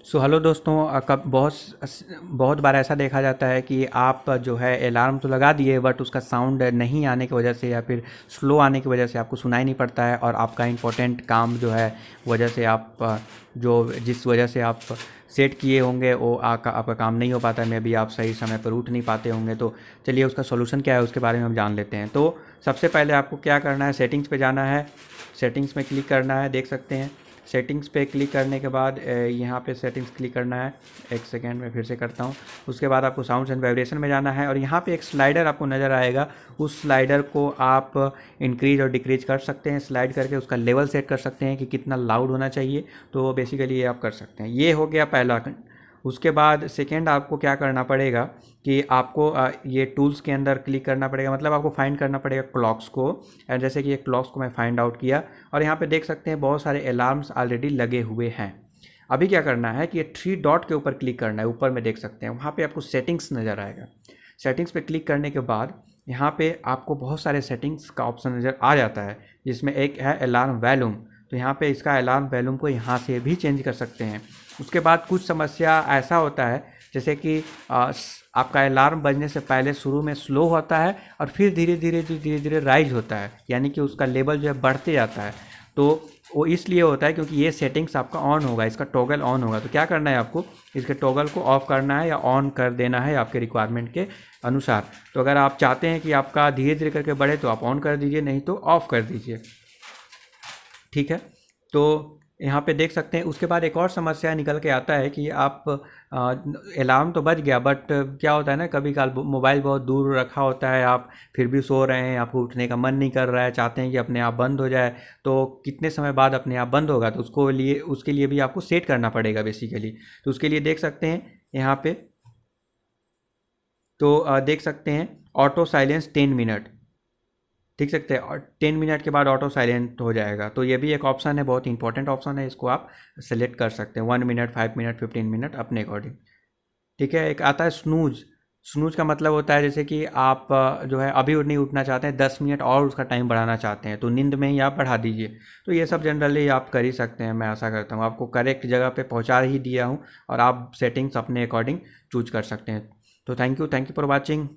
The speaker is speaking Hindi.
हेलो दोस्तों, कब बहुत बहुत बार ऐसा देखा जाता है कि आप जो है अलार्म तो लगा दिए बट उसका साउंड नहीं आने की वजह से या फिर स्लो आने की वजह से आपको सुनाई नहीं पड़ता है और आपका इम्पोर्टेंट काम जो है वजह से आप जो जिस वजह से आप सेट किए होंगे वो आपका काम नहीं हो पाता है। मे बी आप सही समय पर उठ नहीं पाते होंगे। तो चलिए उसका सोल्यूशन क्या है उसके बारे में हम जान लेते हैं। तो सबसे पहले आपको क्या करना है, सेटिंग्स पे जाना है। सेटिंग्स में क्लिक करना है, देख सकते हैं। सेटिंग्स पे क्लिक करने के बाद यहाँ पे सेटिंग्स क्लिक करना है। एक सेकेंड में फिर से करता हूँ। उसके बाद आपको साउंड्स एंड वाइब्रेशन में जाना है और यहाँ पे एक स्लाइडर आपको नज़र आएगा। उस स्लाइडर को आप इंक्रीज और डिक्रीज कर सकते हैं। स्लाइड करके उसका लेवल सेट कर सकते हैं कि कितना लाउड होना चाहिए। तो बेसिकली ये आप कर सकते हैं। ये हो गया पहला। उसके बाद सेकेंड आपको क्या करना पड़ेगा कि आपको ये टूल्स के अंदर क्लिक करना पड़ेगा, मतलब आपको फाइंड करना पड़ेगा क्लॉक्स को। एंड जैसे कि ये क्लॉक्स को मैं फाइंड आउट किया और यहाँ पे देख सकते हैं बहुत सारे अलार्म्स ऑलरेडी लगे हुए हैं। अभी क्या करना है कि ये थ्री डॉट के ऊपर क्लिक करना है। ऊपर में देख सकते हैं वहाँ पे आपको सेटिंग्स नज़र आएगा। सेटिंग्स पे क्लिक करने के बाद यहाँ पे आपको बहुत सारे सेटिंग्स का ऑप्शन नज़र आ जाता है, जिसमें एक है अलार्म वॉल्यूम। तो यहाँ पे इसका अलार्म वॉल्यूम को यहाँ से भी चेंज कर सकते हैं। उसके बाद कुछ समस्या ऐसा होता है जैसे कि आपका अलार्म बजने से पहले शुरू में स्लो होता है और फिर धीरे धीरे राइज होता है, यानी कि उसका लेवल जो है बढ़ते जाता है। तो वो इसलिए होता है क्योंकि ये सेटिंग्स आपका ऑन होगा, इसका टॉगल ऑन होगा। तो क्या करना है आपको, इसके टॉगल को ऑफ करना है या ऑन कर देना है आपके रिक्वायरमेंट के अनुसार। तो अगर आप चाहते हैं कि आपका धीरे धीरे करके बढ़े तो आप ऑन कर दीजिए, नहीं तो ऑफ कर दीजिए। ठीक है। तो यहाँ पे देख सकते हैं। उसके बाद एक और समस्या निकल के आता है कि आप अलार्म तो बज गया बट क्या होता है ना, कभी काल मोबाइल बहुत दूर रखा होता है, आप फिर भी सो रहे हैं, आपको उठने का मन नहीं कर रहा है, चाहते हैं कि अपने आप बंद हो जाए। तो कितने समय बाद अपने आप बंद होगा, तो उसके लिए भी आपको सेट करना पड़ेगा बेसिकली। तो उसके लिए देख सकते हैं यहाँ पे, तो देख सकते हैं ऑटो साइलेंस 10 मिनट, देख सकते हैं। और 10 मिनट के बाद ऑटो साइलेंट हो जाएगा। तो ये भी एक ऑप्शन है, बहुत इंपॉर्टेंट ऑप्शन है। इसको आप सेलेक्ट कर सकते हैं 1 मिनट, 5 मिनट, 15 मिनट अपने अकॉर्डिंग। ठीक है। एक आता है स्नूज। स्नूज का मतलब होता है जैसे कि आप जो है अभी नहीं उठना चाहते हैं, 10 मिनट और उसका टाइम बढ़ाना चाहते हैं, तो नींद में ही आप बढ़ा दीजिए। तो ये सब जनरली आप कर ही सकते हैं। मैं आशा करता हूँ आपको करेक्ट जगह पे पहुँचा ही दिया हूँ और आप सेटिंग्स अपने अकॉर्डिंग चूज कर सकते हैं। तो थैंक यू फॉर वॉचिंग।